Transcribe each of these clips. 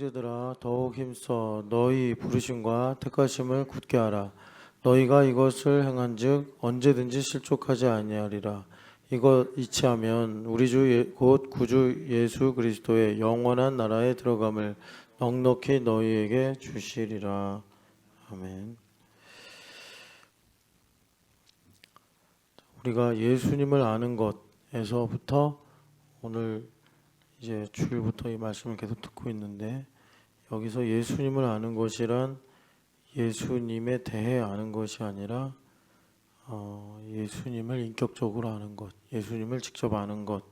형제들아 더욱 힘써 너희 부르심과 택하심을 굳게 하라. 너희가 이것을 행한즉 언제든지 실족하지 아니하리라. 이것 이치하면 우리 주 곧 구주 예수 그리스도의 영원한 나라에 들어감을 넉넉히 너희에게 주시리라. 아멘. 우리가 예수님을 아는 것에서부터 오늘 이제 주일부터 이 말씀을 계속 듣고 있는데, 여기서 예수님을 아는 것이란 예수님에 대해 아는 것이 아니라 예수님을 인격적으로 아는 것, 예수님을 직접 아는 것,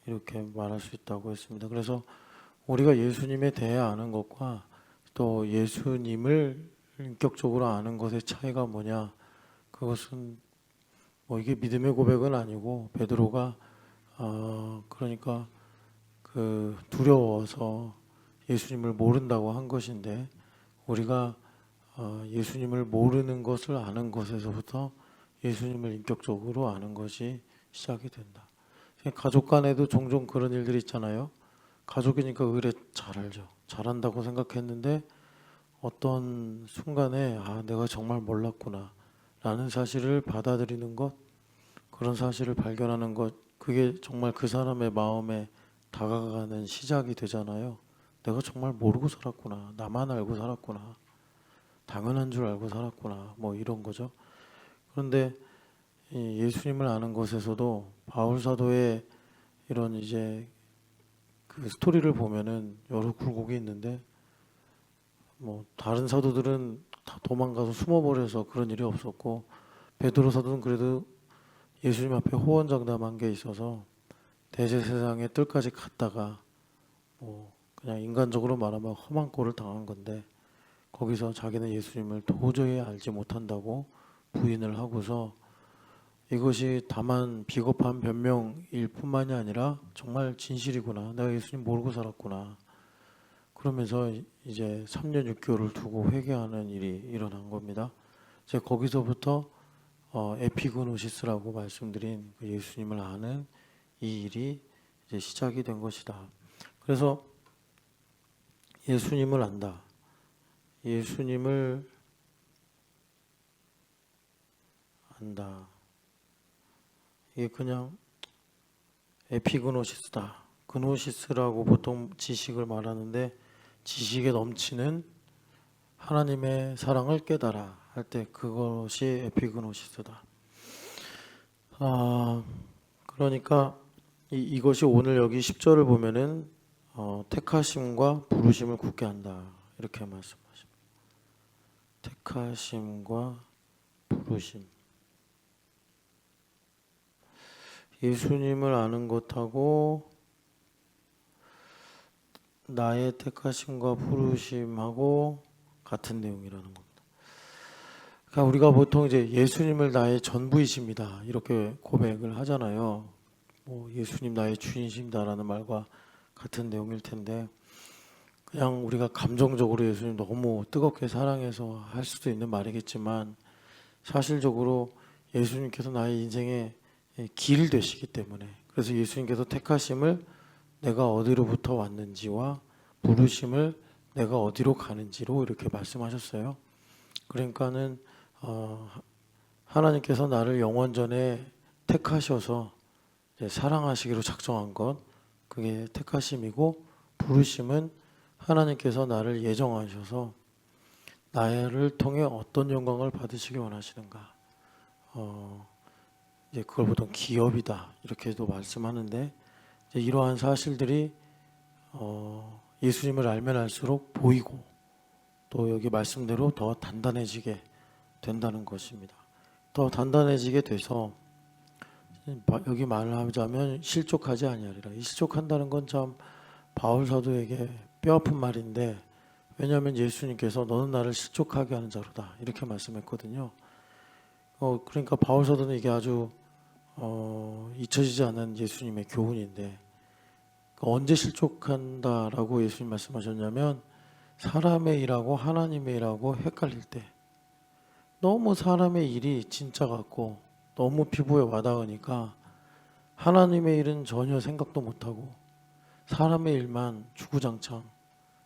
이렇게 말할 수 있다고 했습니다. 그래서 우리가 예수님에 대해 아는 것과 또 예수님을 인격적으로 아는 것의 차이가 뭐냐, 그것은 이게 믿음의 고백은 아니고 베드로가 그러니까 두려워서 예수님을 모른다고 한 것인데, 우리가 예수님을 모르는 것을 아는 것에서부터 예수님을 인격적으로 아는 것이 시작이 된다. 가족 간에도 종종 그런 일들이 있잖아요. 가족이니까 의뢰 잘 알죠. 잘한다고 생각했는데 어떤 순간에 내가 정말 몰랐구나 라는 사실을 받아들이는 것, 그런 사실을 발견하는 것, 그게 정말 그 사람의 마음에 다가가는 시작이 되잖아요. 내가 정말 모르고 살았구나, 나만 알고 살았구나, 당연한 줄 알고 살았구나, 이런 거죠. 그런데 이 예수님을 아는 것에서도 바울 사도의 이런 이제 그 스토리를 보면은 여러 굴곡이 있는데, 다른 사도들은 다 도망가서 숨어버려서 그런 일이 없었고, 베드로 사도는 그래도 예수님 앞에 호언장담한 게 있어서 대제사장의 뜰까지 갔다가 그냥 인간적으로 말하면 험한 꼴을 당한 건데, 거기서 자기는 예수님을 도저히 알지 못한다고 부인을 하고서 이것이 다만 비겁한 변명일 뿐만이 아니라 정말 진실이구나, 내가 예수님 모르고 살았구나, 그러면서 이제 3년 6개월을 두고 회개하는 일이 일어난 겁니다. 이제 거기서부터 에피그노시스라고 말씀드린 그 예수님을 아는 이 일이 이제 시작이 된 것이다. 그래서 예수님을 안다, 예수님을 안다, 이게 그냥 에피그노시스다. 그노시스라고 보통 지식을 말하는데, 지식에 넘치는 하나님의 사랑을 깨달아 할 때 그것이 에피그노시스다. 그러니까 이것이 오늘 여기 10절을 보면은 택하심과 부르심을 굳게 한다, 이렇게 말씀하십니다. 택하심과 부르심. 예수님을 아는 것하고 나의 택하심과 부르심하고 같은 내용이라는 겁니다. 그러니까 우리가 보통 이제 예수님을 나의 전부이십니다, 이렇게 고백을 하잖아요. 예수님 나의 주인이십니다라는 말과 같은 내용일 텐데, 그냥 우리가 감정적으로 예수님 너무 뜨겁게 사랑해서 할 수도 있는 말이겠지만, 사실적으로 예수님께서 나의 인생의 길 되시기 때문에, 그래서 예수님께서 택하심을 내가 어디로부터 왔는지와 부르심을 내가 어디로 가는지로 이렇게 말씀하셨어요. 그러니까는 하나님께서 나를 영원전에 택하셔서 이제 사랑하시기로 작정한 것, 그게 택하심이고, 부르심은 하나님께서 나를 예정하셔서 나를 통해 어떤 영광을 받으시기 원하시는가, 이제 그걸 보통 기업이다 이렇게도 말씀하는데, 이제 이러한 사실들이 예수님을 알면 알수록 보이고, 또 여기 말씀대로 더 단단해지게 된다는 것입니다. 더 단단해지게 돼서 여기 말을 하자면 실족하지 아니하리라. 이 실족한다는 건 참 바울 사도에게 뼈아픈 말인데, 왜냐하면 예수님께서 너는 나를 실족하게 하는 자로다 이렇게 말씀했거든요. 그러니까 바울 사도는 이게 아주 잊혀지지 않은 예수님의 교훈인데, 언제 실족한다라고 예수님 말씀하셨냐면, 사람의 일하고 하나님의 일하고 헷갈릴 때, 너무 사람의 일이 진짜 같고 너무 피부에 와닿으니까 하나님의 일은 전혀 생각도 못하고 사람의 일만 주구장창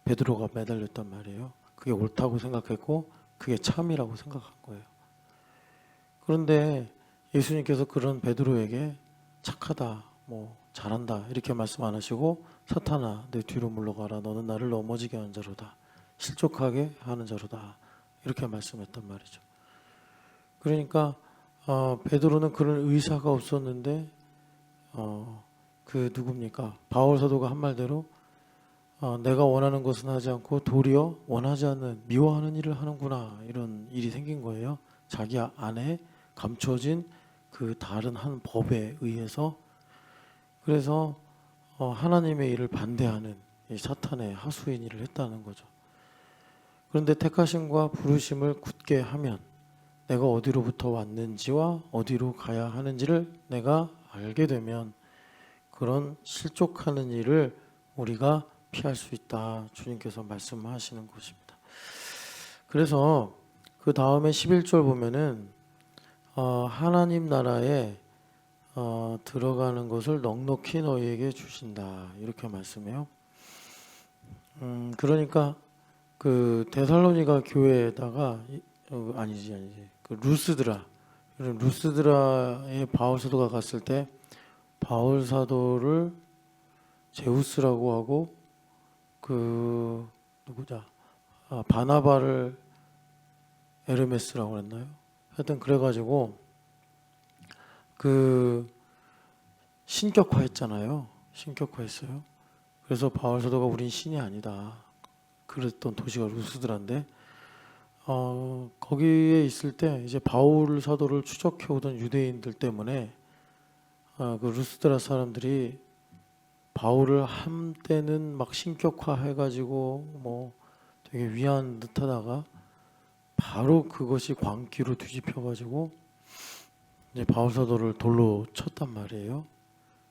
베드로가 매달렸단 말이에요. 그게 옳다고 생각했고 그게 참이라고 생각한 거예요. 그런데 예수님께서 그런 베드로에게 착하다, 뭐 잘한다 이렇게 말씀 안 하시고 사탄아 내 뒤로 물러가라 너는 나를 넘어지게 하는 자로다, 실족하게 하는 자로다 이렇게 말씀했단 말이죠. 그러니까 베드로는 그런 의사가 없었는데 그 누굽니까? 바울 사도가 한 말대로 내가 원하는 것은 하지 않고 도리어 원하지 않는 미워하는 일을 하는구나 이런 일이 생긴 거예요. 자기 안에 감춰진 그 다른 한 법에 의해서. 그래서 하나님의 일을 반대하는 이 사탄의 하수인 일을 했다는 거죠. 그런데 택하심과 부르심을 굳게 하면 내가 어디로부터 왔는지와 어디로 가야 하는지를 내가 알게 되면 그런 실족하는 일을 우리가 피할 수 있다. 주님께서 말씀하시는 것입니다. 그래서 그 다음에 11절 보면은 하나님 나라에 들어가는 것을 넉넉히 너희에게 주신다. 이렇게 말씀해요. 그러니까 그 데살로니가 교회에다가 아니지 그 루스드라에 바울 사도가 갔을 때 바울 사도를 제우스라고 하고 그 누구자 바나바를 에르메스라고 그랬나요? 하여튼 그래가지고 그 신격화했잖아요. 신격화했어요. 그래서 바울 사도가 우린 신이 아니다 그랬던 도시가 루스드라인데 거기에 있을 때 이제 바울 사도를 추적해오던 유대인들 때문에 그 루스드라 사람들이 바울을 한때는 막 신격화해가지고 뭐 되게 위한 듯하다가 바로 그것이 광기로 뒤집혀가지고 이제 바울 사도를 돌로 쳤단 말이에요.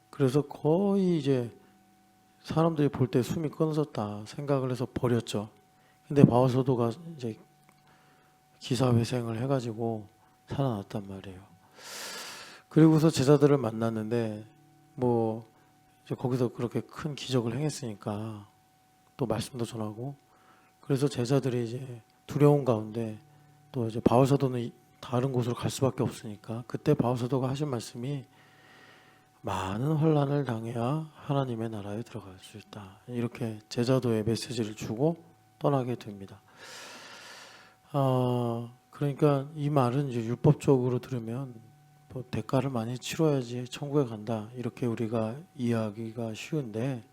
그래서 거의 이제 사람들이 볼 때 숨이 끊어졌다 생각을 해서 버렸죠. 근데 바울 사도가 이제 기사회생을 해가지고 살아났단 말이에요. 그리고서 제자들을 만났는데 뭐 이제 거기서 그렇게 큰 기적을 행했으니까 또 말씀도 전하고 그래서 제자들이 이제 두려운 가운데 또 이제 바울 사도는 다른 곳으로 갈 수밖에 없으니까 그때 바울 사도가 하신 말씀이 많은 환난을 당해야 하나님의 나라에 들어갈 수 있다. 이렇게 제자도의 메시지를 주고 떠나게 됩니다. 그러니까 이 말은 이제 율법적으로 들으면 뭐 대가를 많이 치러야지 천국에 간다 이렇게 우리가 이해하기가 쉬운데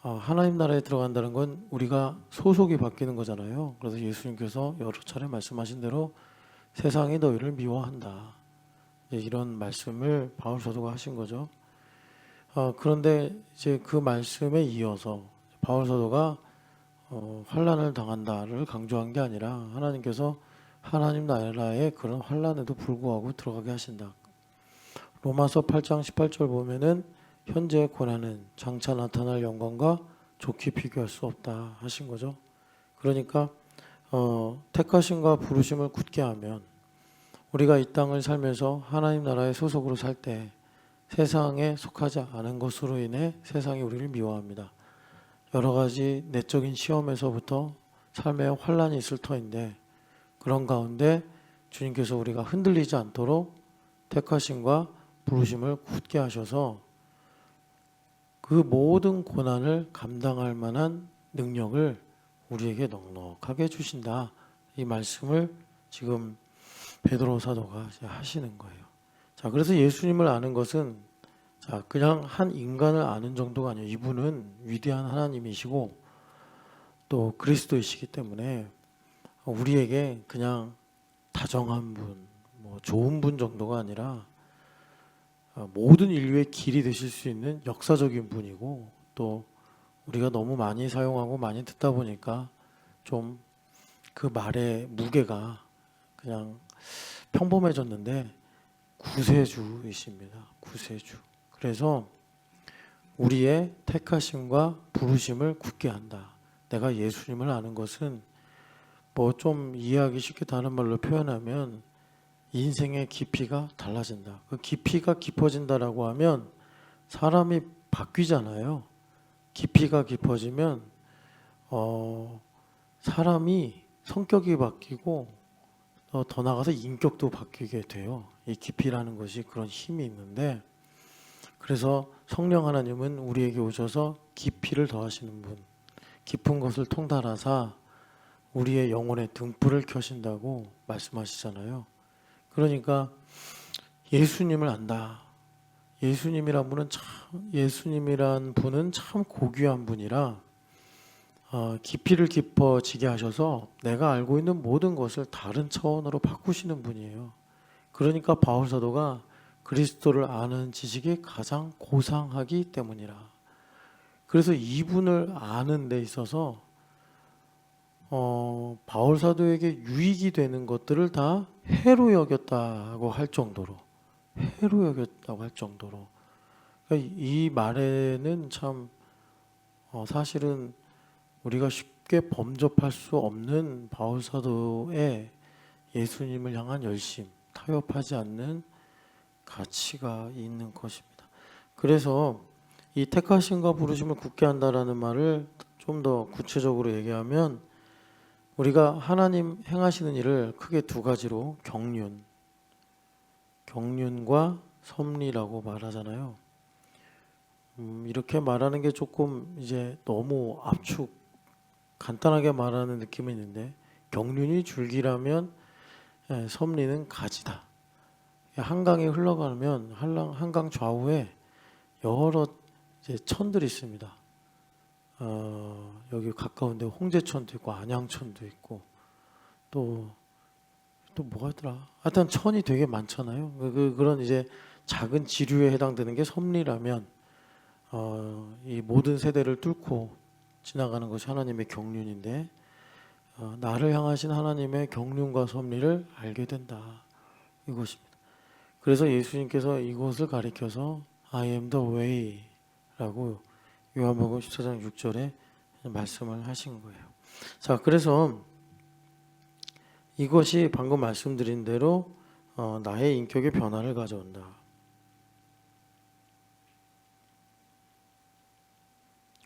하나님 나라에 들어간다는 건 우리가 소속이 바뀌는 거잖아요. 그래서 예수님께서 여러 차례 말씀하신 대로 세상이 너희를 미워한다 이런 말씀을 바울 사도가 하신 거죠. 그런데 이제 그 말씀에 이어서 바울 사도가 환난을 당한다를 강조한 게 아니라 하나님께서 하나님 나라에 그런 환난에도 불구하고 들어가게 하신다. 로마서 8장 18절 보면은 현재의 고난은 장차 나타날 영광과 좋게 비교할 수 없다 하신 거죠. 그러니까 택하심과 부르심을 굳게 하면 우리가 이 땅을 살면서 하나님 나라의 소속으로 살 때 세상에 속하지 않은 것으로 인해 세상이 우리를 미워합니다. 여러 가지 내적인 시험에서부터 삶의 환난이 있을 터인데 그런 가운데 주님께서 우리가 흔들리지 않도록 택하심과 부르심을 굳게 하셔서 그 모든 고난을 감당할 만한 능력을 우리에게 넉넉하게 주신다. 이 말씀을 지금 베드로 사도가 하시는 거예요. 자, 그래서 예수님을 아는 것은 그냥 한 인간을 아는 정도가 아니에요. 이분은 위대한 하나님이시고 또 그리스도이시기 때문에 우리에게 그냥 다정한 분, 뭐 좋은 분 정도가 아니라 모든 인류의 길이 되실 수 있는 역사적인 분이고 또 우리가 너무 많이 사용하고 많이 듣다 보니까 좀 그 말의 무게가 그냥 평범해졌는데 구세주이십니다. 구세주. 그래서 우리의 택하심과 부르심을 굳게 한다. 내가 예수님을 아는 것은 뭐 좀 이해하기 쉽게 다른 말로 표현하면 인생의 깊이가 달라진다. 그 깊이가 깊어진다라고 하면 사람이 바뀌잖아요. 깊이가 깊어지면 사람이 성격이 바뀌고 더 나아가서 인격도 바뀌게 돼요. 이 깊이라는 것이 그런 힘이 있는데, 그래서 성령 하나님은 우리에게 오셔서 깊이를 더하시는 분, 깊은 것을 통달하사 우리의 영혼에 등불을 켜신다고 말씀하시잖아요. 그러니까 예수님을 안다. 예수님이란 분은 참 고귀한 분이라 깊이를 깊어지게 하셔서 내가 알고 있는 모든 것을 다른 차원으로 바꾸시는 분이에요. 그러니까 바울 사도가 그리스도를 아는 지식이 가장 고상하기 때문이라. 그래서 이분을 아는 데 있어서 바울 사도에게 유익이 되는 것들을 다 해로 여겼다고 할 정도로, 그러니까 이 말에는 참 사실은 우리가 쉽게 범접할 수 없는 바울 사도의 예수님을 향한 열심, 타협하지 않는 가치가 있는 것입니다. 그래서 이 택하심과 부르심을 굳게 한다라는 말을 좀 더 구체적으로 얘기하면, 우리가 하나님 행하시는 일을 크게 두 가지로 경륜과 섭리라고 말하잖아요. 이렇게 말하는 게 조금 이제 너무 간단하게 말하는 느낌이 있는데, 경륜이 줄기라면 섭리는 가지다. 한강이 흘러가면 한강 좌우에 여러 이제 천들이 있습니다. 여기 가까운데 홍제천도 있고 안양천도 있고 또 뭐가 있더라. 하여튼 천이 되게 많잖아요. 그런 이제 작은 지류에 해당되는 게 섭리라면 이 모든 세대를 뚫고 지나가는 것이 하나님의 경륜인데, 나를 향하신 하나님의 경륜과 섭리를 알게 된다. 이것입니다. 그래서 예수님께서 이것을 가리켜서 I am the way 라고 요한복음 14장 6절에 말씀을 하신 거예요. 자, 그래서 이것이 방금 말씀드린 대로 나의 인격의 변화를 가져온다.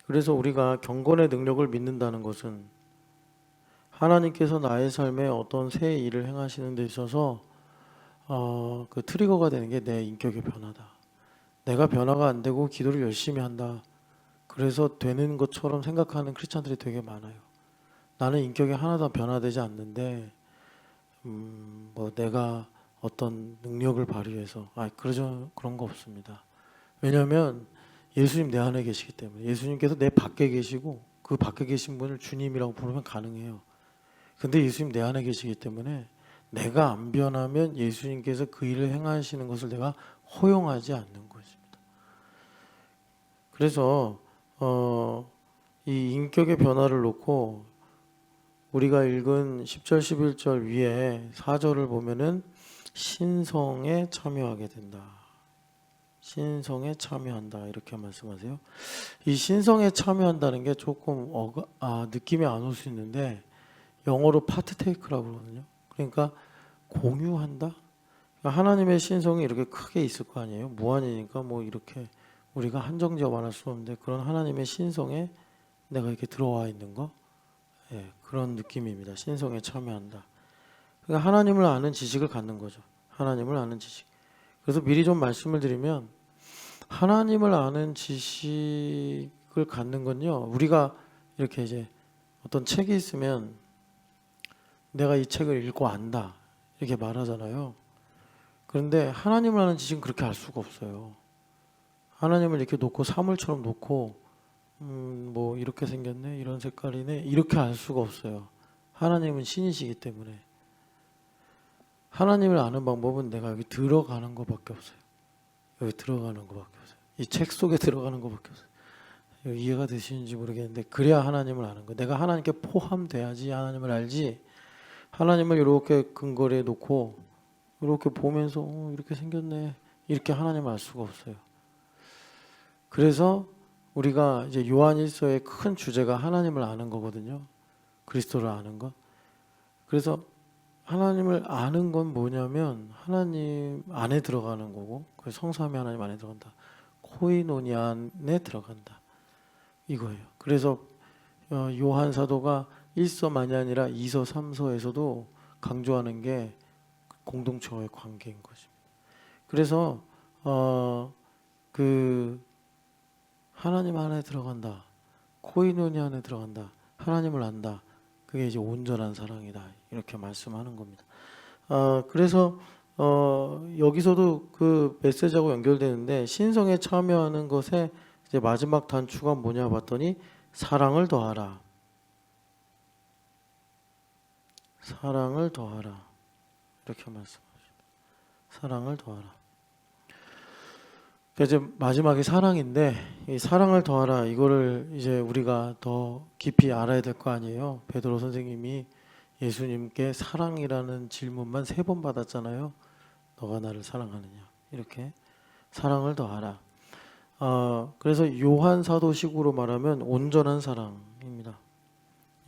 그래서 우리가 경건의 능력을 믿는다는 것은 하나님께서 나의 삶에 어떤 새 일을 행하시는 데 있어서 그 트리거가 되는 게 내 인격의 변화다. 내가 변화가 안 되고 기도를 열심히 한다. 그래서 되는 것처럼 생각하는 크리스찬들이 되게 많아요. 나는 인격이 하나도 변화되지 않는데 뭐 내가 어떤 능력을 발휘해서 그런 거 없습니다. 왜냐하면 예수님 내 안에 계시기 때문에. 예수님께서 내 밖에 계시고 그 밖에 계신 분을 주님이라고 부르면 가능해요. 근데 예수님 내 안에 계시기 때문에 내가 안 변하면 예수님께서 그 일을 행하시는 것을 내가 허용하지 않는 것입니다. 그래서 이 인격의 변화를 놓고 우리가 읽은 10절 11절 위에 4절을 보면은 신성에 참여하게 된다. 신성에 참여한다 이렇게 말씀하세요. 이 신성에 참여한다는 게 조금 느낌이 안 올 수 있는데, 영어로 파트테이크라고 그러거든요. 그러니까 공유한다. 그러니까 하나님의 신성이 이렇게 크게 있을 거 아니에요. 무한이니까 뭐 이렇게 우리가 한정지어 말할 수 없는데, 그런 하나님의 신성에 내가 이렇게 들어와 있는 거, 그런 느낌입니다. 신성에 참여한다. 그러니까 하나님을 아는 지식을 갖는 거죠. 하나님을 아는 지식. 그래서 미리 좀 말씀을 드리면, 하나님을 아는 지식을 갖는 건요, 우리가 이렇게 이제 어떤 책이 있으면 내가 이 책을 읽고 안다 이렇게 말하잖아요. 그런데 하나님을 아는 지식은 그렇게 알 수가 없어요. 하나님을 이렇게 놓고 사물처럼 놓고 뭐 이렇게 생겼네, 이런 색깔이네, 이렇게 알 수가 없어요. 하나님은 신이시기 때문에. 하나님을 아는 방법은 내가 여기 들어가는 것밖에 없어요. 여기 들어가는 것밖에 없어요. 이 책 속에 들어가는 것밖에 없어요. 이해가 되시는지 모르겠는데, 그래야 하나님을 아는 거. 내가 하나님께 포함돼야지 하나님을 알지. 하나님을 이렇게 근거리에 놓고 이렇게 보면서 이렇게 생겼네, 이렇게 하나님을 알 수가 없어요. 그래서 우리가 이제 요한일서의 큰 주제가 하나님을 아는 거거든요. 그리스도를 아는 것. 그래서 하나님을 아는 건 뭐냐면 하나님 안에 들어가는 거고, 성삼위 하나님 안에 들어간다. 코이노니 안에 들어간다. 이거예요. 그래서 요한 사도가 1서만이 아니라 2서, 3서에서도 강조하는 게 공동체와의 관계인 것입니다. 그래서 그 하나님 안에 들어간다, 코이노니 안에 들어간다, 하나님을 안다, 그게 이제 온전한 사랑이다, 이렇게 말씀하는 겁니다. 그래서 여기서도 그 메시지하고 연결되는데, 신성에 참여하는 것에 이제 마지막 단추가 뭐냐 봤더니 사랑을 더하라. 사랑을 더하라. 이렇게 말씀하십니다. 사랑을 더하라. 이제 마지막이 사랑인데, 이 사랑을 더하라, 이거를 이제 우리가 더 깊이 알아야 될 거 아니에요. 베드로 선생님이 예수님께 사랑이라는 질문만 3번 받았잖아요. 너가 나를 사랑하느냐, 이렇게 사랑을 더하라. 그래서 요한 사도식으로 말하면 온전한 사랑입니다.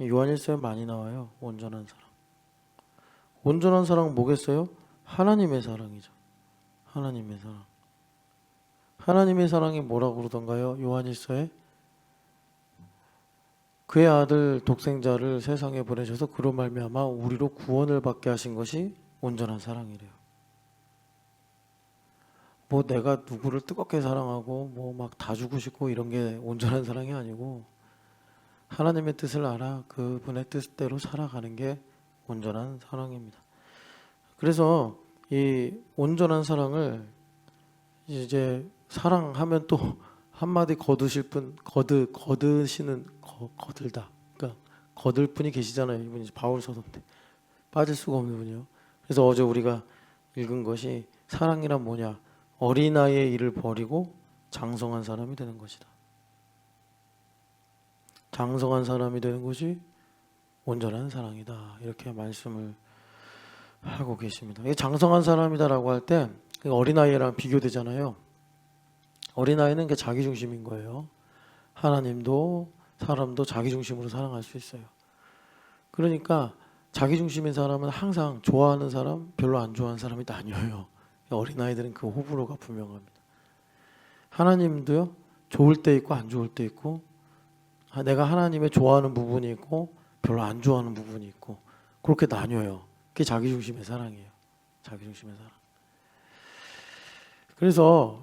요한일서에 많이 나와요. 온전한 사랑. 온전한 사랑은 뭐겠어요? 하나님의 사랑이죠. 하나님의 사랑. 하나님의 사랑이 뭐라고 그러던가요? 요한일서에 그의 아들 독생자를 세상에 보내셔서 그로 말미암아 우리로 구원을 받게 하신 것이 온전한 사랑이래요. 뭐 내가 누구를 뜨겁게 사랑하고 뭐 막 다 주고 싶고 이런 게 온전한 사랑이 아니고, 하나님의 뜻을 알아 그분의 뜻대로 살아가는 게 온전한 사랑입니다. 그래서 이 온전한 사랑을 이제 사랑하면 또 한마디 거두실 분, 거드시는 거들다. 그러니까 거들 분이 계시잖아요. 이분이 바울 사도인데 빠질 수가 없는 분이요. 그래서 어제 우리가 읽은 것이 사랑이란 뭐냐? 어린아이의 일을 버리고 장성한 사람이 되는 것이다. 장성한 사람이 되는 것이 온전한 사랑이다. 이렇게 말씀을 하고 계십니다. 장성한 사람이다라고 할 때 어린아이랑 비교되잖아요. 어린아이는 자기중심인 거예요. 하나님도 사람도 자기중심으로 사랑할 수 있어요. 그러니까 자기중심인 사람은 항상 좋아하는 사람, 별로 안 좋아하는 사람이 나뉘어요. 어린아이들은 그 호불호가 분명합니다. 하나님도요, 좋을 때 있고 안 좋을 때 있고, 내가 하나님의 좋아하는 부분이 있고 별로 안 좋아하는 부분이 있고, 그렇게 나뉘어요. 그게 자기중심의 사랑이에요. 자기중심의 사랑. 그래서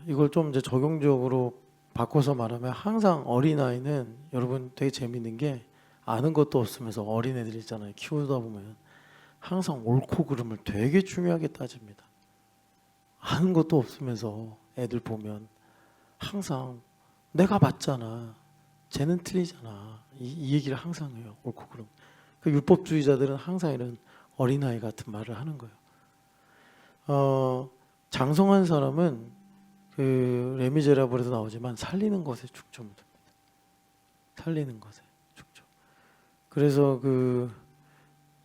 이걸 좀 이제 적용적으로 바꿔서 말하면, 항상 어린아이는 여러분 되게 재밌는 게, 아는 것도 없으면서 어린애들 있잖아요. 키우다 보면 항상 옳고 그름을 되게 중요하게 따집니다. 아는 것도 없으면서 애들 보면 항상 내가 맞잖아, 쟤는 틀리잖아, 이 얘기를 항상 해요. 옳고 그름. 그 율법주의자들은 항상 이런 어린아이 같은 말을 하는 거예요. 장성한 사람은 그 레미제라블에도 나오지만 살리는 것에 중점을 둡니다. 살리는 것에 중점. 그래서 그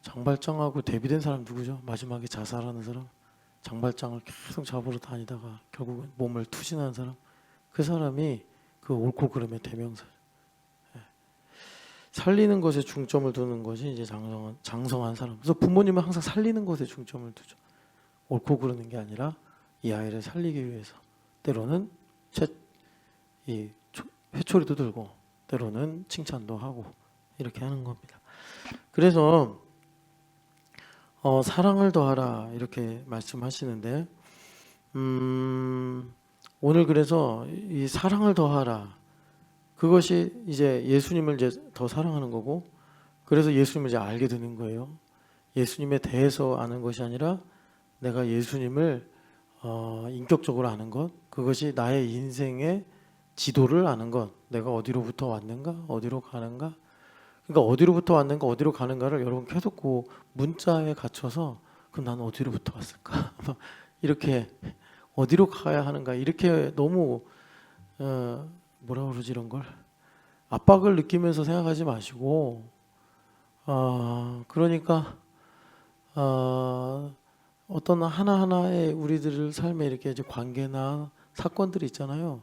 장발장하고 대비된 사람 누구죠? 마지막에 자살하는 사람, 장발장을 계속 잡으러 다니다가 결국은 몸을 투신한 사람, 그 사람이 그 옳고 그름의 대명사. 살리는 것에 중점을 두는 것이 이제 장성한 사람. 그래서 부모님은 항상 살리는 것에 중점을 두죠. 옳고 그르는 게 아니라 이 아이를 살리기 위해서 때로는 이 회초리도 들고 때로는 칭찬도 하고 이렇게 하는 겁니다. 그래서 사랑을 더하라 이렇게 말씀하시는데, 오늘 그래서 이 사랑을 더하라, 그것이 이제 예수님을 이제 더 사랑하는 거고, 그래서 예수님을 이제 알게 되는 거예요. 예수님에 대해서 아는 것이 아니라 내가 예수님을 인격적으로 아는 것, 그것이 나의 인생의 지도를 아는 것, 내가 어디로부터 왔는가, 어디로 가는가. 그러니까 어디로부터 왔는가, 어디로 가는가를 여러분 계속 그 문자에 갇혀서, 그럼 나는 어디로부터 왔을까? 이렇게 어디로 가야 하는가, 이렇게 너무 뭐라 그러지, 이런 걸 압박을 느끼면서 생각하지 마시고, 그러니까 어떤 하나하나의 우리들 삶에 이렇게 이제 관계나 사건들이 있잖아요.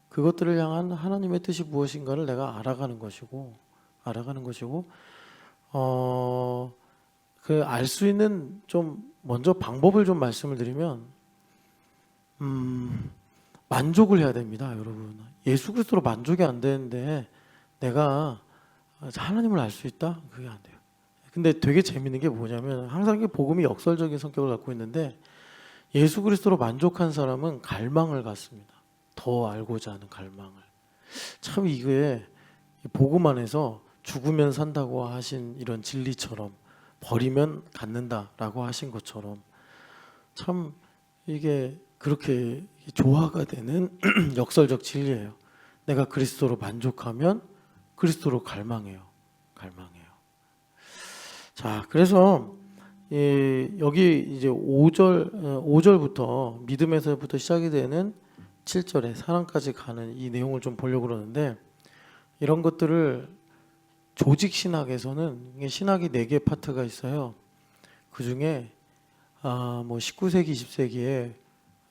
그것들을 향한 하나님의 뜻이 무엇인가를 내가 알아가는 것이고, 그 알 수 있는 좀 먼저 방법을 좀 말씀을 드리면, 만족을 해야 됩니다, 여러분. 예수 그리스도로 만족이 안 되는데 내가 하나님을 알 수 있다? 그게 안 돼요. 근데 되게 재밌는 게 뭐냐면 항상 이게 복음이 역설적인 성격을 갖고 있는데 예수 그리스도로 만족한 사람은 갈망을 갖습니다. 더 알고자 하는 갈망을. 참 이게 복음 안에서 죽으면 산다고 하신 이런 진리처럼 버리면 갖는다라고 하신 것처럼 참 이게 그렇게 조화가 되는 역설적 진리예요. 내가 그리스도로 만족하면 그리스도로 갈망해요. 갈망해요. 자, 그래서 여기 이제 5절부터 믿음에서부터 시작이 되는 7절에 사랑까지 가는 이 내용을 좀 보려고 그러는데 이런 것들을 조직 신학에서는 신학이 4개 파트가 있어요. 그 중에 뭐 19세기, 20세기에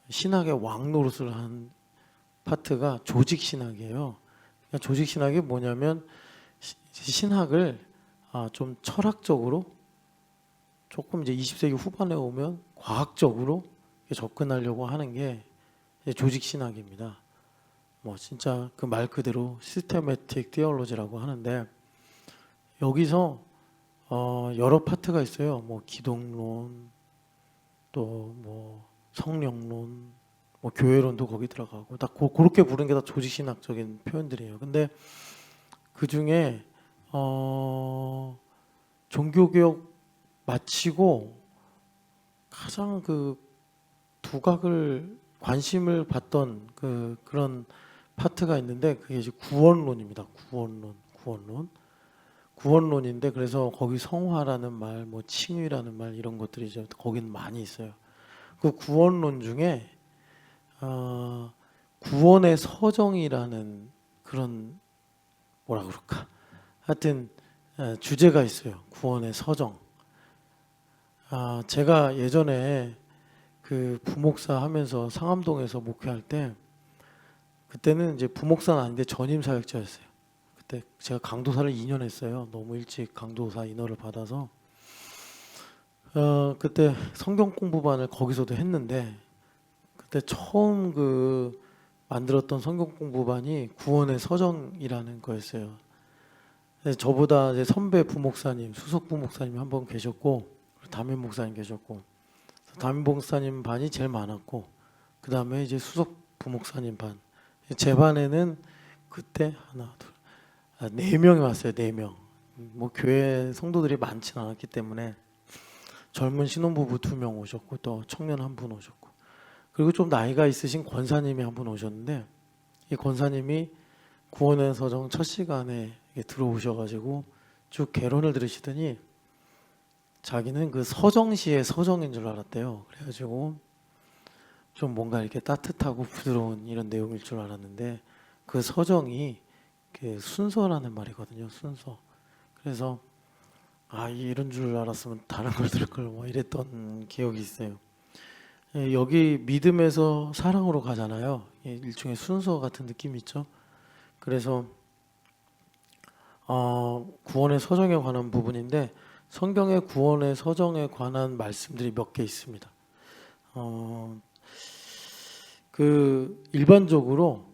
신학의 왕 노릇을 한 파트가 조직 신학이에요. 그러니까 조직 신학이 뭐냐면 신학을 좀 철학적으로 조금 이제 20세기 후반에 오면 과학적으로 접근하려고 하는 게 조직 신학입니다. 뭐 진짜 그 말 그대로 시스테매틱 티올로지라고 하는데 여기서 여러 파트가 있어요. 뭐 기독론, 또 뭐 성령론, 뭐 교회론도 거기 들어가고 다 그렇게 부르는 게 다 조직 신학적인 표현들이에요. 근데 그 중에 종교개혁 마치고 가장 그 두각을 관심을 받던 그런 파트가 있는데 그게 이제 구원론입니다. 구원론인데 그래서 거기 성화라는 말, 뭐 칭의라는 말 이런 것들이 이제 거긴 많이 있어요. 그 구원론 중에 구원의 서정이라는 그런 뭐라 그럴까? 하여튼 주제가 있어요. 구원의 서정. 제가 예전에 그 부목사 하면서 상암동에서 목회할 때 그때는 이제 부목사는 아닌데 전임 사역자였어요. 그때 제가 강도사를 2년 했어요. 너무 일찍 강도사 인허를 받아서 그때 성경 공부반을 거기서도 했는데 그때 처음 그 만들었던 성경 공부반이 구원의 서정이라는 거였어요. 저보다 이제 선배 부목사님, 수석 부목사님 한 번 계셨고 담임 목사님 계셨고 담임 목사님 반이 제일 많았고 그 다음에 이제 수석 부목사님 반. 제 반에는 그때 하나, 둘, 4명이 왔어요. 4명. 뭐 교회 성도들이 많지는 않았기 때문에 젊은 신혼부부 2명 오셨고 또 청년 1분 오셨고 그리고 좀 나이가 있으신 권사님이 1분 오셨는데 이 권사님이 구원의 서정 첫 시간에 들어오셔가지고 쭉 개론을 들으시더니 자기는 그 서정시의 서정인 줄 알았대요. 그래가지고 좀 뭔가 이렇게 따뜻하고 부드러운 이런 내용일 줄 알았는데 그 서정이 순서라는 말이거든요. 순서. 그래서 이런 줄 알았으면 다른 걸 들을 걸 뭐 이랬던 기억이 있어요. 여기 믿음에서 사랑으로 가잖아요. 일종의 순서 같은 느낌이 있죠. 그래서 구원의 서정에 관한 부분인데 성경의 구원의 서정에 관한 말씀들이 몇 개 있습니다. 그 일반적으로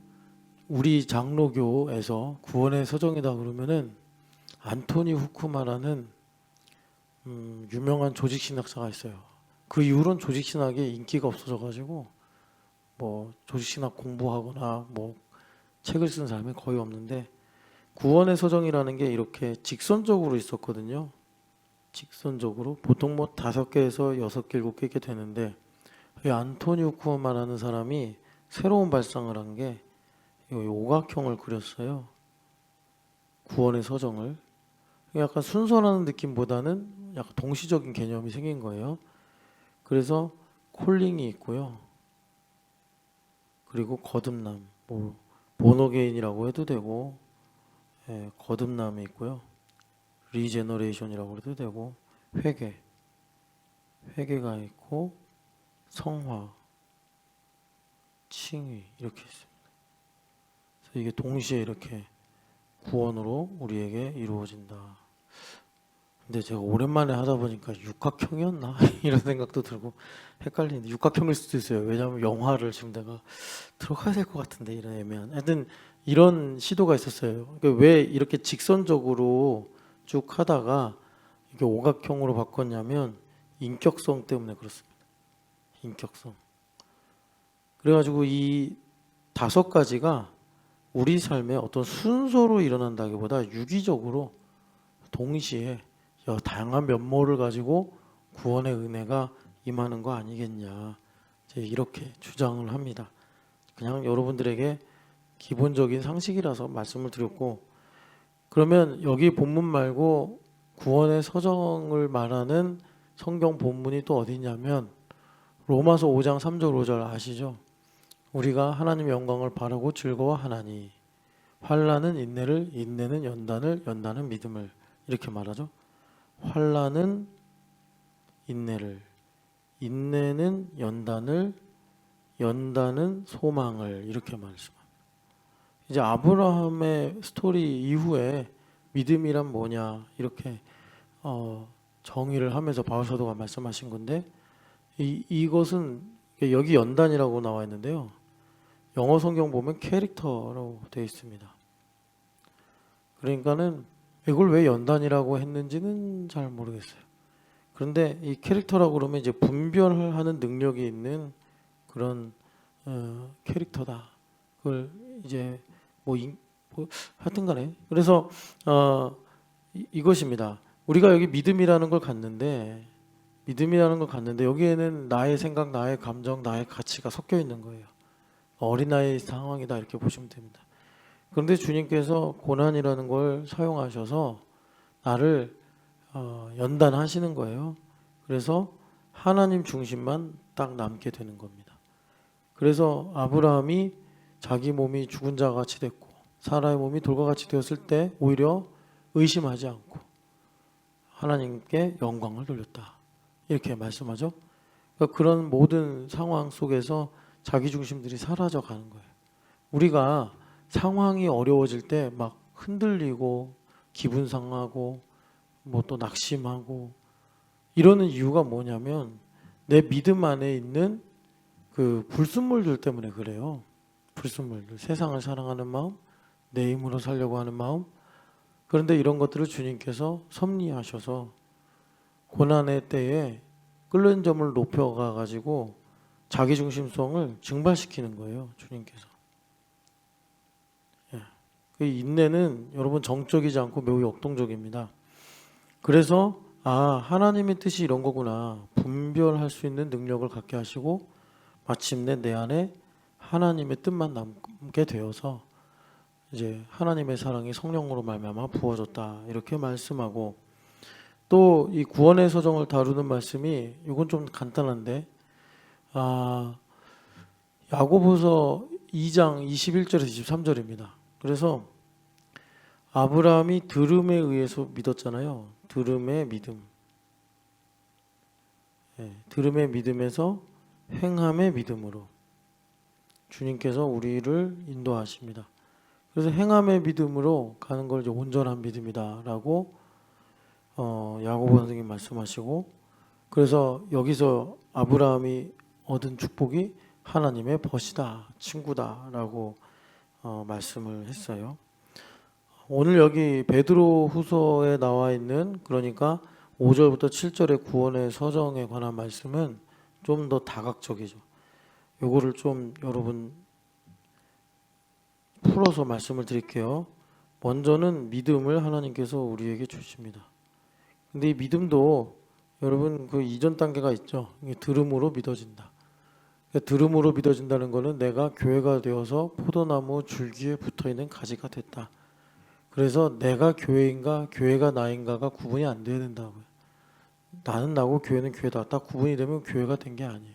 우리 장로교에서 구원의 서정이다 그러면은 안토니 후쿠마라는 유명한 조직신학자가 있어요. 그 이후로는 조직신학이 인기가 없어져가지고 뭐 조직신학 공부하거나 뭐 책을 쓴 사람이 거의 없는데 구원의 서정이라는 게 이렇게 직선적으로 있었거든요. 직선적으로 보통 뭐 5개에서 6개, 7개 이렇게 되는데 이 안토니 후쿠마라는 사람이 새로운 발상을 한 게 오각형을 그렸어요. 구원의 서정을. 약간 순서라는 느낌보다는 약간 동시적인 개념이 생긴 거예요. 그래서 콜링이 있고요. 그리고 거듭남, 뭐 본어게인이라고 해도 되고, 거듭남이 있고요. 리제너레이션이라고 해도 되고, 회개가 있고, 성화, 칭의 이렇게 있습니다. 그래서 이게 동시에 이렇게 구원으로 우리에게 이루어진다. 근데 제가 오랜만에 하다 보니까 육각형이었나 이런 생각도 들고 헷갈리는데 육각형일 수도 있어요. 왜냐하면 영화를 지금 내가 들어가야 될 것 같은데 이런 애매한. 하여튼 이런 시도가 있었어요. 그러니까 왜 이렇게 직선적으로 쭉 하다가 이렇게 오각형으로 바꿨냐면 인격성 때문에 그렇습니다. 인격성. 그래가지고 이 5가지가 우리 삶에 어떤 순서로 일어난다기보다 유기적으로 동시에 다양한 면모를 가지고 구원의 은혜가 임하는 거 아니겠냐, 이제 이렇게 주장을 합니다. 그냥 여러분들에게 기본적인 상식이라서 말씀을 드렸고, 그러면 여기 본문 말고 구원의 서정을 말하는 성경 본문이 또 어디 있냐면 로마서 5장 3절 5절 아시죠? 우리가 하나님의 영광을 바라고 즐거워하나니 환난은 인내를, 인내는 연단을, 연단은 믿음을, 이렇게 말하죠. 환난은 인내를, 인내는 연단을, 연단은 소망을, 이렇게 말씀합니다. 이제 아브라함의 스토리 이후에 믿음이란 뭐냐, 이렇게 정의를 하면서 바울 사도가 말씀하신 건데, 이것은 여기 연단이라고 나와 있는데요, 영어 성경 보면 캐릭터로 되어 있습니다. 그러니까는 이걸 왜 연단이라고 했는지는 잘 모르겠어요. 그런데 이 캐릭터라고 그러면 이제 분별하는 능력이 있는 그런 캐릭터다. 그걸 이제 뭐 하여튼간에, 그래서 이것입니다. 우리가 여기 믿음이라는 걸 갖는데, 여기에는 나의 생각, 나의 감정, 나의 가치가 섞여 있는 거예요. 어린아이 상황이다, 이렇게 보시면 됩니다. 그런데 주님께서 고난이라는 걸 사용하셔서 나를 연단하시는 거예요. 그래서 하나님 중심만 딱 남게 되는 겁니다. 그래서 아브라함이 자기 몸이 죽은 자와 같이 됐고 사라의 몸이 돌과 같이 되었을 때 오히려 의심하지 않고 하나님께 영광을 돌렸다, 이렇게 말씀하죠. 그러니까 그런 모든 상황 속에서 자기 중심들이 사라져 가는 거예요. 우리가 상황이 어려워질 때 막 흔들리고 기분 상하고 뭐 또 낙심하고 이러는 이유가 뭐냐면 내 믿음 안에 있는 그 불순물들 때문에 그래요. 불순물들, 세상을 사랑하는 마음, 내 힘으로 살려고 하는 마음. 그런데 이런 것들을 주님께서 섭리하셔서 고난의 때에 끓는 점을 높여가 가지고 자기 중심성을 증발시키는 거예요, 주님께서. 그 인내는 여러분 정적이지 않고 매우 역동적입니다. 그래서 하나님의 뜻이 이런 거구나, 분별할 수 있는 능력을 갖게 하시고 마침내 내 안에 하나님의 뜻만 남게 되어서 이제 하나님의 사랑이 성령으로 말미암아 부어졌다, 이렇게 말씀하고, 또 이 구원의 서정을 다루는 말씀이 이건 좀 간단한데 야고보서 2장 21절에서 23절입니다. 그래서 아브라함이 들음에 의해서 믿었잖아요. 들음의 믿음. 들음의 믿음에서 행함의 믿음으로 주님께서 우리를 인도하십니다. 그래서 행함의 믿음으로 가는 걸 이제 온전한 믿음이다라고 야고보 선생님 말씀하시고, 그래서 여기서 아브라함이 얻은 축복이 하나님의 벗이다, 친구다라고 말씀을 했어요. 오늘 여기 베드로 후서에 나와 있는, 그러니까 5절부터 7절의 구원의 서정에 관한 말씀은 좀 더 다각적이죠. 요거를 좀 여러분 풀어서 말씀을 드릴게요. 먼저는 믿음을 하나님께서 우리에게 주십니다. 근데 이 믿음도 여러분 그 이전 단계가 있죠. 이게 들음으로 믿어진다. 들음으로 믿어진다는 것은 내가 교회가 되어서 포도나무 줄기에 붙어있는 가지가 됐다. 그래서 내가 교회인가 교회가 나인가가 구분이 안 돼야 된다고요. 나는 나고 교회는 교회다, 딱 구분이 되면 교회가 된 게 아니에요.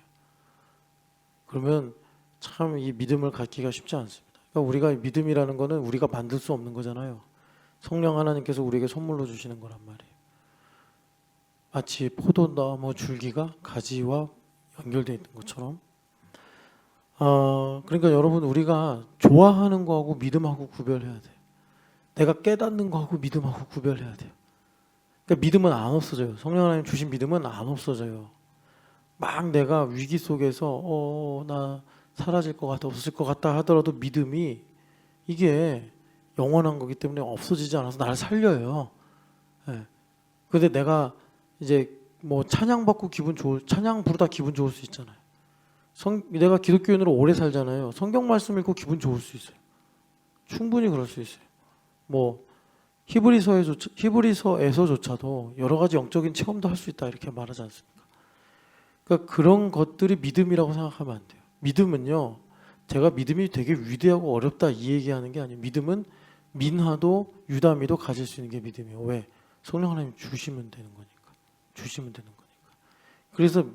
그러면 참 이 믿음을 갖기가 쉽지 않습니다. 그러니까 우리가 믿음이라는 거는 우리가 만들 수 없는 거잖아요. 성령 하나님께서 우리에게 선물로 주시는 거란 말이에요. 마치 포도나무 줄기가 가지와 연결되어 있는 것처럼. 그러니까 여러분, 우리가 좋아하는 거하고 믿음하고 구별해야 돼요. 내가 깨닫는 거하고 믿음하고 구별해야 돼요. 그러니까 믿음은 안 없어져요. 성령 하나님 주신 믿음은 안 없어져요. 막 내가 위기 속에서 나 사라질 것 같아, 없어질 것 같다 하더라도 믿음이 이게 영원한 거기 때문에 없어지지 않아서 나를 살려요. 예. 근데 내가 이제 뭐 찬양 부르다 기분 좋을 수 있잖아요. 내가 기독교인으로 오래 살잖아요. 성경 말씀 읽고 기분 좋을 수 있어요. 충분히 그럴 수 있어요. 뭐 히브리서에서조차도 여러 가지 영적인 체험도 할 수 있다 이렇게 말하지 않습니까? 그러니까 그런 것들이 믿음이라고 생각하면 안 돼요. 믿음은요, 제가 믿음이 되게 위대하고 어렵다 이 얘기하는 게 아니에요. 믿음은 민화도 유다미도 가질 수 있는 게 믿음이에요. 왜? 성령 하나님 주시면 되는 거니까. 주시면 되는 거니까. 그래서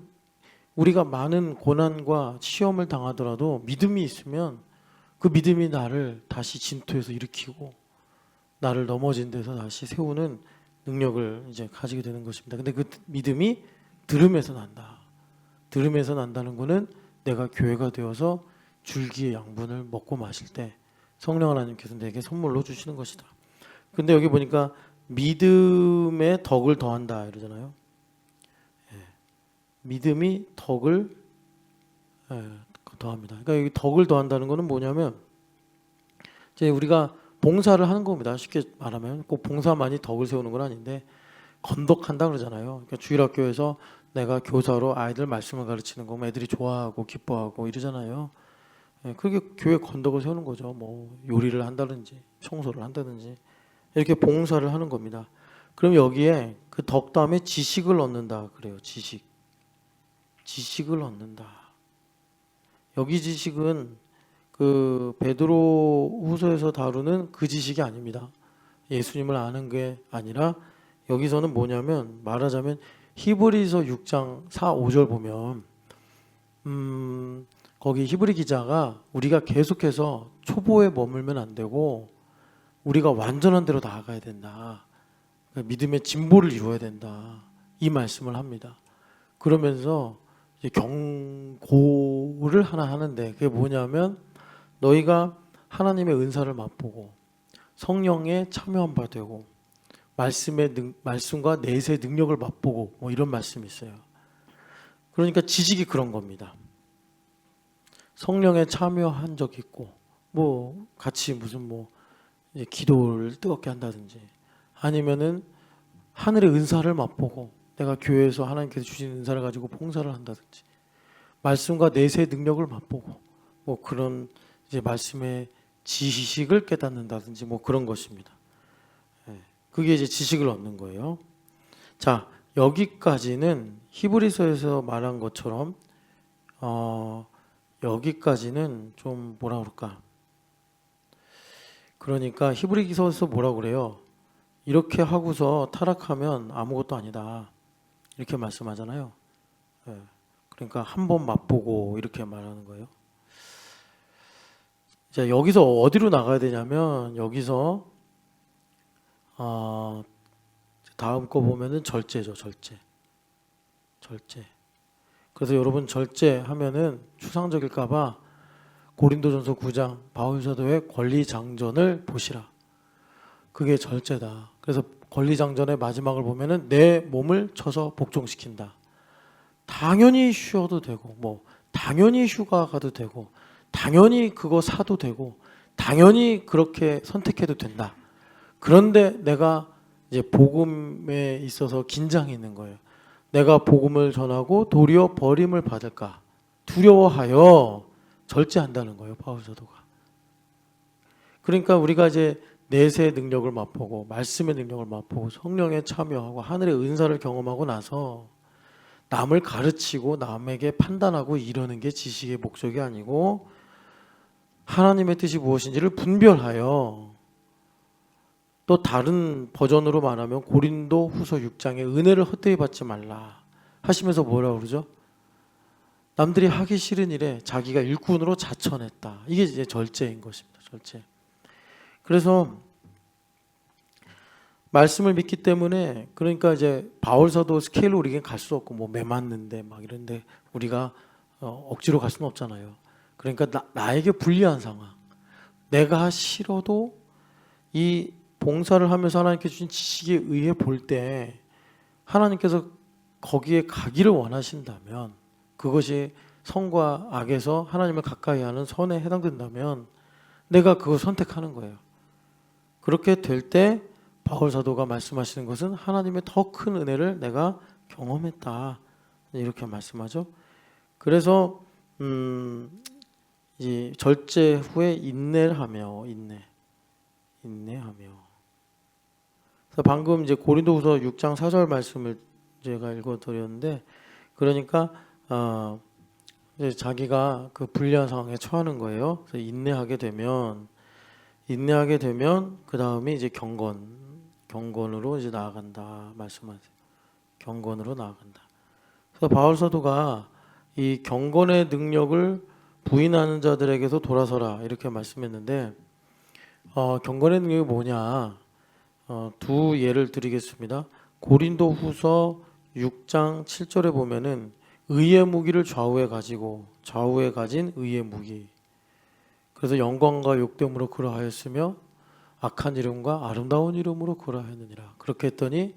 우리가 많은 고난과 시험을 당하더라도 믿음이 있으면 그 믿음이 나를 다시 진토에서 일으키고 나를 넘어진 데서 다시 세우는 능력을 이제 가지게 되는 것입니다. 근데 그 믿음이 들음에서 난다. 들음에서 난다는 거는 내가 교회가 되어서 줄기의 양분을 먹고 마실 때 성령 하나님께서 내게 선물로 주시는 것이다. 근데 여기 보니까 믿음의 덕을 더한다 이러잖아요. 예. 믿음이 덕을 더합니다. 그러니까 여기 덕을 더한다는 것은 뭐냐면 이제 우리가 봉사를 하는 겁니다. 쉽게 말하면 꼭 봉사만이 덕을 세우는 건 아닌데 건덕한다 그러잖아요. 그러니까 주일학교에서 내가 교사로 아이들 말씀을 가르치는 거면 애들이 좋아하고 기뻐하고 이러잖아요. 그게 교회 건덕을 세우는 거죠. 뭐 요리를 한다든지 청소를 한다든지 이렇게 봉사를 하는 겁니다. 그럼 여기에 그 덕 다음에 지식을 얻는다 그래요. 지식을 얻는다. 여기 지식은 그 베드로 후서에서 다루는 그 지식이 아닙니다. 예수님을 아는 게 아니라 여기서는 뭐냐면 말하자면 히브리서 6장 4, 5절 보면 거기 히브리 기자가 우리가 계속해서 초보에 머물면 안 되고 우리가 완전한 대로 나아가야 된다. 믿음의 진보를 이루어야 된다. 이 말씀을 합니다. 그러면서 이제 경고를 하나 하는데 그게 뭐냐면 너희가 하나님의 은사를 맛보고 성령에 참여한 바 되고 말씀과 내세의 능력을 맛보고 뭐 이런 말씀이 있어요. 그러니까 지식이 그런 겁니다. 성령에 참여한 적 있고 뭐 같이 무슨 뭐 이제 기도를 뜨겁게 한다든지 아니면은 하늘의 은사를 맛보고 내가 교회에서 하나님께서 주신 은사를 가지고 봉사를 한다든지 말씀과 내세의 능력을 맛보고 뭐 그런 이제 말씀의 지식을 깨닫는다든지 뭐 그런 것입니다. 그게 이제 지식을 얻는 거예요. 자, 여기까지는 히브리서에서 말한 것처럼 여기까지는 좀 뭐라 그럴까? 그러니까 히브리서에서 뭐라 그래요? 이렇게 하고서 타락하면 아무것도 아니다. 이렇게 말씀하잖아요. 그러니까 한번 맛보고 이렇게 말하는 거예요. 자, 여기서 어디로 나가야 되냐면 여기서 다음 거 보면은 절제죠. 절제. 그래서 여러분 절제하면은 추상적일까봐 고린도전서 9장 바울 사도의 권리장전을 보시라. 그게 절제다. 그래서 권리장전의 마지막을 보면은 내 몸을 쳐서 복종시킨다. 당연히 쉬어도 되고 뭐 당연히 휴가 가도 되고 당연히 그거 사도 되고 당연히 그렇게 선택해도 된다. 그런데 내가 이제 복음에 있어서 긴장이 있는 거예요. 내가 복음을 전하고 도리어 버림을 받을까 두려워하여 절제한다는 거예요. 바울 사도가. 그러니까 우리가 이제 내세의 능력을 맛보고 말씀의 능력을 맛보고 성령에 참여하고 하늘의 은사를 경험하고 나서 남을 가르치고 남에게 판단하고 이러는 게 지식의 목적이 아니고 하나님의 뜻이 무엇인지를 분별하여 또 다른 버전으로 말하면 고린도 후서 6장에 은혜를 헛되이 받지 말라 하시면서 뭐라고 그러죠? 남들이 하기 싫은 일에 자기가 일꾼으로 자천했다. 이게 이제 절제인 것입니다. 절제. 그래서 말씀을 믿기 때문에 그러니까 이제 바울 사도 스케일로 우리에게 갈 수 없고 뭐 매맞는데 막 이런데 우리가 억지로 갈 수는 없잖아요. 그러니까 나에게 불리한 상황. 내가 싫어도 이 봉사를 하면서 하나님께 주신 지식에 의해 볼 때 하나님께서 거기에 가기를 원하신다면 그것이 선과 악에서 하나님을 가까이 하는 선에 해당된다면 내가 그거 선택하는 거예요. 그렇게 될 때 바울 사도가 말씀하시는 것은 하나님의 더 큰 은혜를 내가 경험했다, 이렇게 말씀하죠. 그래서 이 절제 후에 인내를 하며 인내하며. 그래서 방금 이제 고린도후서 6장 4절 말씀을 제가 읽어드렸는데, 그러니까 이제 자기가 그 불리한 상황에 처하는 거예요. 그래서 인내하게 되면 그 다음에 이제 경건으로 이제 나아간다 말씀하세요. 경건으로 나아간다. 그래서 바울 사도가 이 경건의 능력을 부인하는 자들에게서 돌아서라, 이렇게 말씀했는데, 경건의 능력이 뭐냐? 두 예를 드리겠습니다. 고린도후서 6장 7절에 보면은 의의 무기를 좌우에 가진 의의 무기. 그래서 영광과 욕됨으로 그러하였으며 악한 이름과 아름다운 이름으로 그러하였느니라. 그렇게 했더니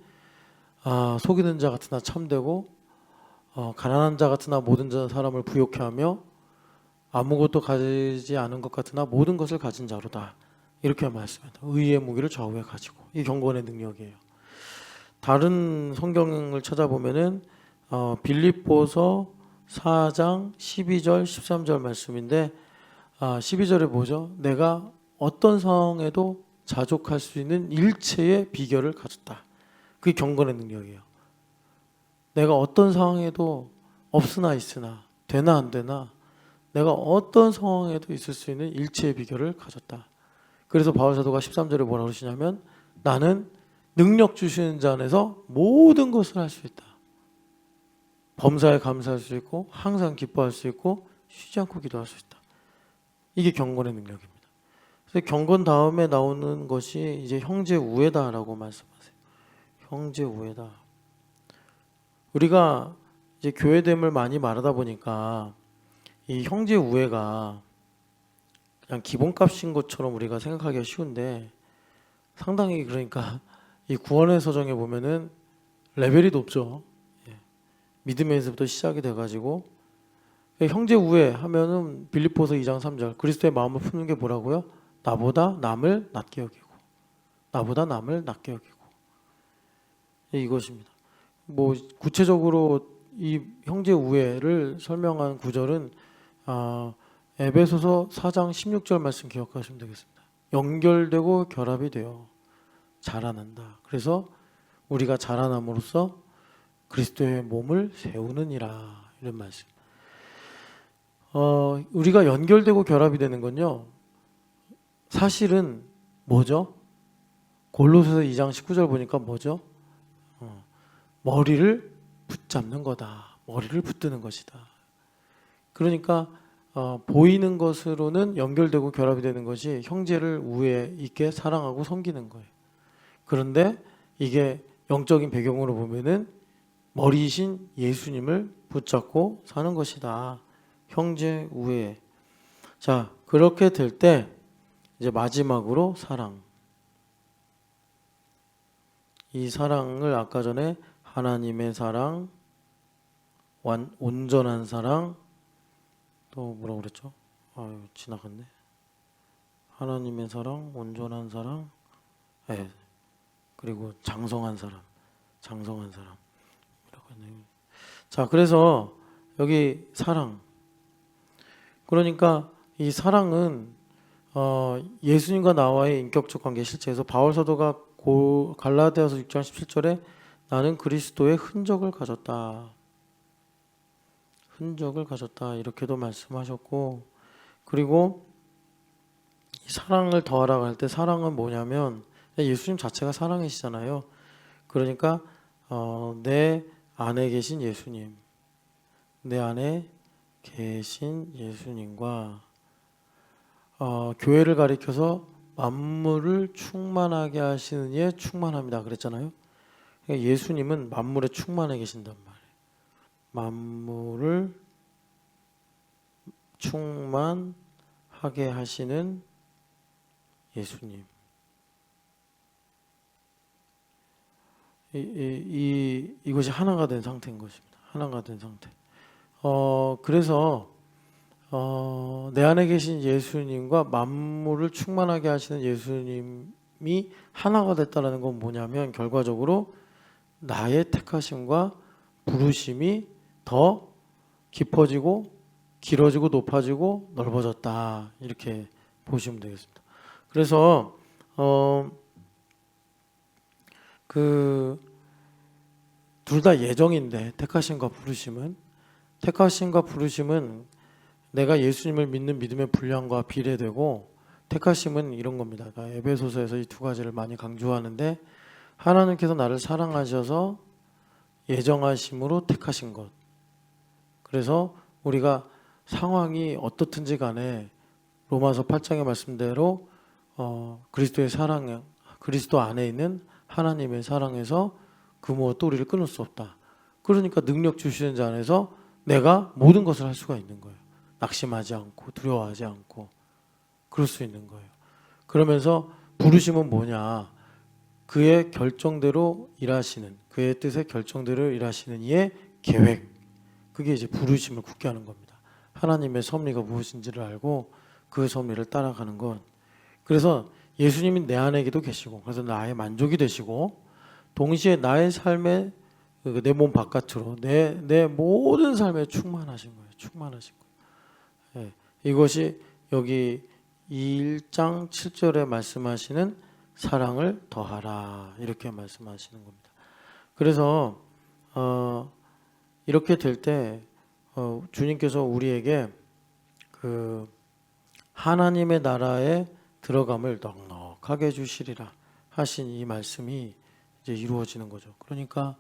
속이는 자 같으나 참되고 가난한 자 같으나 모든 사람을 부욕해 하며 아무것도 가지지 않은 것 같으나 모든 것을 가진 자로다, 이렇게 말씀합니다. 의의 무기를 좌우에 가지고. 이 경건의 능력이에요. 다른 성경을 찾아보면은 빌립보서 4장 12절 13절 말씀인데, 12절에 뭐죠? 내가 어떤 상황에도 자족할 수 있는 일체의 비결을 가졌다. 그게 경건의 능력이에요. 내가 어떤 상황에도 없으나 있으나 되나 안 되나 내가 어떤 상황에도 있을 수 있는 일체의 비결을 가졌다. 그래서 바울 사도가 13절에 뭐라고 그러시냐면, 나는 능력 주시는 자 안에서 모든 것을 할 수 있다. 범사에 감사할 수 있고 항상 기뻐할 수 있고 쉬지 않고 기도할 수 있다. 이게 경건의 능력입니다. 그래서 경건 다음에 나오는 것이 이제 형제 우애다라고 말씀하세요. 형제 우애다. 우리가 이제 교회됨을 많이 말하다 보니까 이 형제 우애가 그냥 기본값인 것처럼 우리가 생각하기가 쉬운데, 상당히 그러니까 이 구원의 서정에 보면은 레벨이 높죠. 믿음에서부터 시작이 돼가지고 형제 우애 하면은 빌립보서 2장 3절 그리스도의 마음을 품는 게 뭐라고요? 나보다 남을 낮게 여기고 이것입니다. 뭐 구체적으로 이 형제 우애를 설명한 구절은 에베소서 4장 16절 말씀 기억하시면 되겠습니다. 연결되고 결합이 되어 자라난다. 그래서 우리가 자라남으로써 그리스도의 몸을 세우느니라, 이런 말씀. 우리가 연결되고 결합이 되는 건요, 사실은 뭐죠? 골로새서 2장 19절 보니까 뭐죠? 머리를 붙잡는 거다. 머리를 붙드는 것이다. 그러니까 보이는 것으로는 연결되고 결합이 되는 것이 형제를 우애 있게 사랑하고 섬기는 거예요. 그런데 이게 영적인 배경으로 보면은 머리이신 예수님을 붙잡고 사는 것이다. 형제 우애. 자, 그렇게 될 때 이제 마지막으로 사랑. 이 사랑을 아까 전에 하나님의 사랑, 온전한 사랑, 또 뭐라고 그랬죠? 지나갔네. 하나님의 사랑, 온전한 사랑, 그리고 장성한 사람. 자, 그래서 여기 사랑. 그러니까 이 사랑은 예수님과 나와의 인격적 관계 실체에서 바울 사도가 갈라디아서 6장 17절에 나는 그리스도의 흔적을 가졌다. 이렇게도 말씀하셨고, 그리고 이 사랑을 더하라고 할 때 사랑은 뭐냐면 예수님 자체가 사랑이시잖아요. 그러니까 내 안에 계신 예수님, 내 안에 계신 예수님과 교회를 가리켜서 만물을 충만하게 하시는 이에 충만합니다 그랬잖아요. 그러니까 예수님은 만물에 충만해 계신단 말이에요. 만물을 충만하게 하시는 예수님. 이것이 하나가 된 상태인 것입니다. 하나가 된 상태. 그래서 내 안에 계신 예수님과 만물을 충만하게 하시는 예수님이 하나가 됐다는 건 뭐냐면 결과적으로 나의 택하심과 부르심이 더 깊어지고 길어지고 높아지고 넓어졌다 이렇게 보시면 되겠습니다. 그래서 그 둘 다 예정인데 택하심과 부르심은 내가 예수님을 믿는 믿음의 분량과 비례되고 택하심은 이런 겁니다. 에베소서에서 이 두 가지를 많이 강조하는데 하나님께서 나를 사랑하셔서 예정하심으로 택하신 것. 그래서 우리가 상황이 어떻든지 간에 로마서 8장의 말씀대로 그리스도의 사랑, 그리스도 안에 있는 하나님의 사랑에서 그 무엇도 우리를 끊을 수 없다. 그러니까 능력 주시는 자 안에서 내가 모든 것을 할 수가 있는 거예요. 낙심하지 않고 두려워하지 않고 그럴 수 있는 거예요. 그러면서 부르심은 뭐냐? 그의 결정대로 일하시는, 그의 뜻의 결정대로 일하시는 이의 계획. 그게 이제 부르심을 굳게 하는 겁니다. 하나님의 섭리가 무엇인지를 알고 그 섭리를 따라가는 것. 그래서 예수님이 내 안에도 계시고 그래서 나의 만족이 되시고 동시에 나의 삶에 내 몸 바깥으로 내 모든 삶에 충만하신 거예요. 충만하신 거예요. 예, 이것이 여기 1장 7절에 말씀하시는 사랑을 더하라 이렇게 말씀하시는 겁니다. 그래서 이렇게 될 때 주님께서 우리에게 그 하나님의 나라에 들어감을 넉넉하게 주시리라 하신 이 말씀이 이제 이루어지는 거죠. 그러니까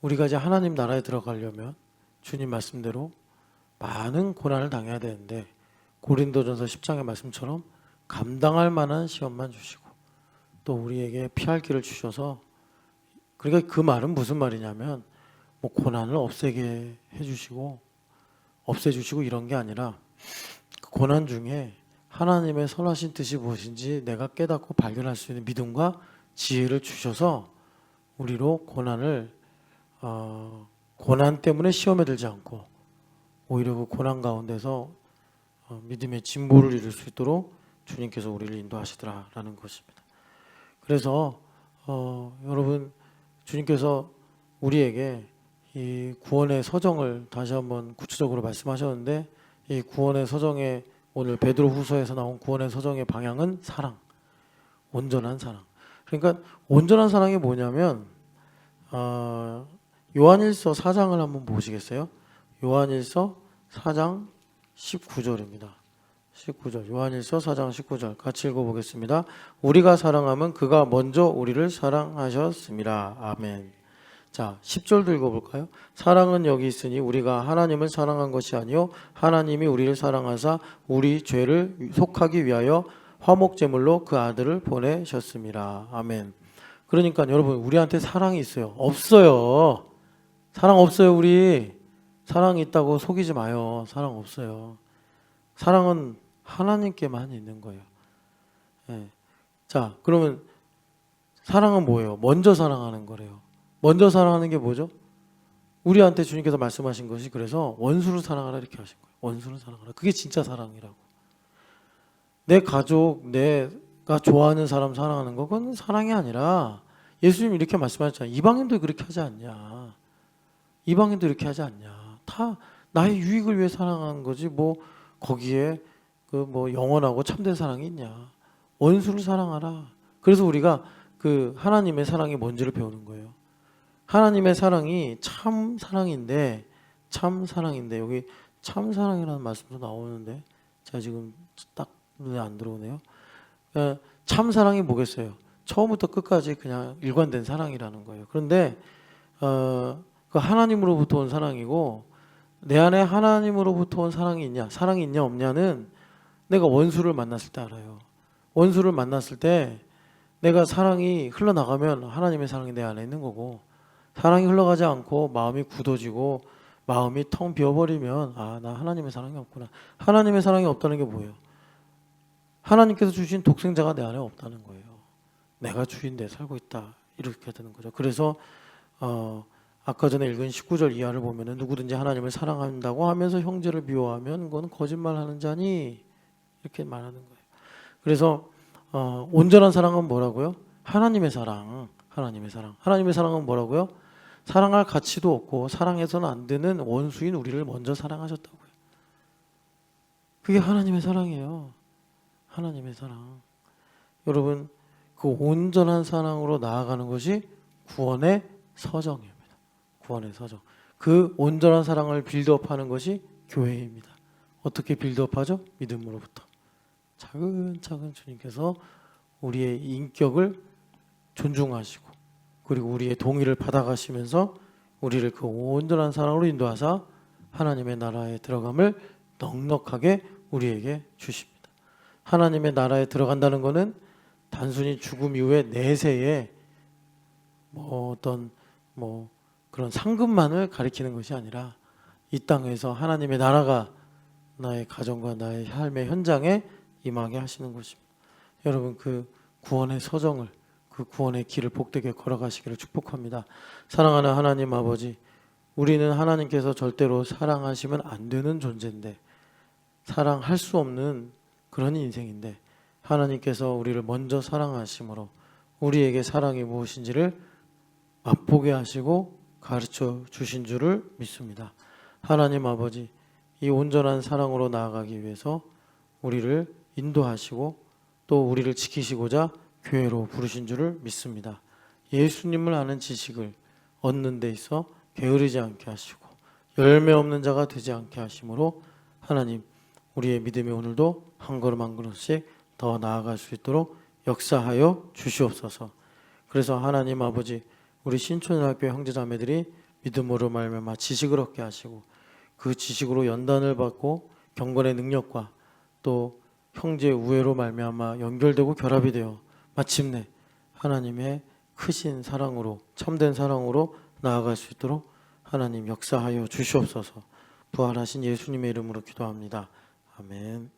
우리가 이제 하나님 나라에 들어가려면 주님 말씀대로 많은 고난을 당해야 되는데 고린도전서 10장의 말씀처럼 감당할 만한 시험만 주시고 또 우리에게 피할 길을 주셔서 그러니까 그 말은 무슨 말이냐면 뭐 고난을 없애게 해주시고 없애주시고 이런 게 아니라 그 고난 중에 하나님의 선하신 뜻이 무엇인지 내가 깨닫고 발견할 수 있는 믿음과 지혜를 주셔서 우리로 고난을 고난 때문에 시험에 들지 않고 오히려 그 고난 가운데서 믿음의 진보를 이룰 수 있도록 주님께서 우리를 인도하시더라라는 것입니다. 그래서 여러분 주님께서 우리에게 이 구원의 서정을 다시 한번 구체적으로 말씀하셨는데 이 구원의 서정의 오늘 베드로후서에서 나온 구원의 서정의 방향은 사랑, 온전한 사랑. 그러니까 온전한 사랑이 뭐냐면 요한일서 4장을 한번 보시겠어요? 요한일서 4장 19절입니다. 19절 요한일서 4장 19절 같이 읽어보겠습니다. 우리가 사랑하면 그가 먼저 우리를 사랑하셨습니다. 아멘. 자 10절도 읽어볼까요? 사랑은 여기 있으니 우리가 하나님을 사랑한 것이 아니요 하나님이 우리를 사랑하사 우리 죄를 속하기 위하여 화목제물로 그 아들을 보내셨습니다. 아멘. 그러니까 여러분 우리한테 사랑이 있어요? 없어요. 사랑 없어요. 우리 사랑이 있다고 속이지 마요. 사랑 없어요. 사랑은 하나님께만 있는 거예요. 예. 자 그러면 사랑은 뭐예요? 먼저 사랑하는 거래요. 먼저 사랑하는 게 뭐죠? 우리한테 주님께서 말씀하신 것이 그래서 원수를 사랑하라 이렇게 하신 거예요. 원수를 사랑하라. 그게 진짜 사랑이라고. 내 가족, 내가 좋아하는 사람 사랑하는 거 그건 사랑이 아니라 예수님이 이렇게 말씀하셨잖아요. 이방인도 그렇게 하지 않냐. 이방인도 이렇게 하지 않냐. 다 나의 유익을 위해 사랑하는 거지 뭐 거기에 그 뭐 영원하고 참된 사랑이 있냐. 원수를 사랑하라. 그래서 우리가 그 하나님의 사랑이 뭔지를 배우는 거예요. 하나님의 사랑이 참 사랑인데 여기 참 사랑이라는 말씀도 나오는데 제가 지금 딱 눈에 안 들어오네요. 참 사랑이 뭐겠어요? 처음부터 끝까지 그냥 일관된 사랑이라는 거예요. 그런데 그 하나님으로부터 온 사랑이고 내 안에 하나님으로부터 온 사랑이 있냐 없냐는 내가 원수를 만났을 때 알아요. 원수를 만났을 때 내가 사랑이 흘러나가면 하나님의 사랑이 내 안에 있는 거고 사랑이 흘러가지 않고 마음이 굳어지고 마음이 텅 비어버리면 나 하나님의 사랑이 없구나. 하나님의 사랑이 없다는 게 뭐예요? 하나님께서 주신 독생자가 내 안에 없다는 거예요. 내가 주인데 살고 있다 이렇게 되는 거죠. 그래서 아까 전에 읽은 19절 이하를 보면은 누구든지 하나님을 사랑한다고 하면서 형제를 미워하면 그건 거짓말하는 자니 이렇게 말하는 거예요. 그래서 온전한 사랑은 뭐라고요? 하나님의 사랑, 하나님의 사랑. 하나님의 사랑은 뭐라고요? 사랑할 가치도 없고 사랑해서는 안 되는 원수인 우리를 먼저 사랑하셨다고요. 그게 하나님의 사랑이에요. 하나님의 사랑. 여러분, 그 온전한 사랑으로 나아가는 것이 구원의 서정입니다. 구원의 서정. 그 온전한 사랑을 빌드업하는 것이 교회입니다. 어떻게 빌드업하죠? 믿음으로부터. 차근차근 주님께서 우리의 인격을 존중하시고 그리고 우리의 동의를 받아가시면서 우리를 그 온전한 사랑으로 인도하사 하나님의 나라에 들어감을 넉넉하게 우리에게 주십니다. 하나님의 나라에 들어간다는 것은 단순히 죽음 이후에 내세에 어떤 그런 상급만을 가리키는 것이 아니라 이 땅에서 하나님의 나라가 나의 가정과 나의 삶의 현장에 임하게 하시는 것입니다. 여러분, 그 구원의 서정을, 그 구원의 길을 복되게 걸어가시기를 축복합니다. 사랑하는 하나님 아버지, 우리는 하나님께서 절대로 사랑하시면 안 되는 존재인데, 사랑할 수 없는 그런 인생인데, 하나님께서 우리를 먼저 사랑하심으로 우리에게 사랑이 무엇인지를 맛보게 하시고 가르쳐 주신 줄을 믿습니다. 하나님 아버지, 이 온전한 사랑으로 나아가기 위해서 우리를 인도하시고 또 우리를 지키시고자 교회로 부르신 줄을 믿습니다. 예수님을 아는 지식을 얻는 데 있어 게으르지 않게 하시고 열매 없는 자가 되지 않게 하심으로 하나님, 우리의 믿음이 오늘도 한 걸음 한 걸음씩 더 나아갈 수 있도록 역사하여 주시옵소서. 그래서 하나님 아버지, 우리 신촌연합교회 형제자매들이 믿음으로 말미암아 지식을 얻게 하시고 그 지식으로 연단을 받고 경건의 능력과 또 형제의 우애로 말미암아 연결되고 결합이 되어 마침내 하나님의 크신 사랑으로, 참된 사랑으로 나아갈 수 있도록 하나님 역사하여 주시옵소서. 부활하신 예수님의 이름으로 기도합니다. 아멘.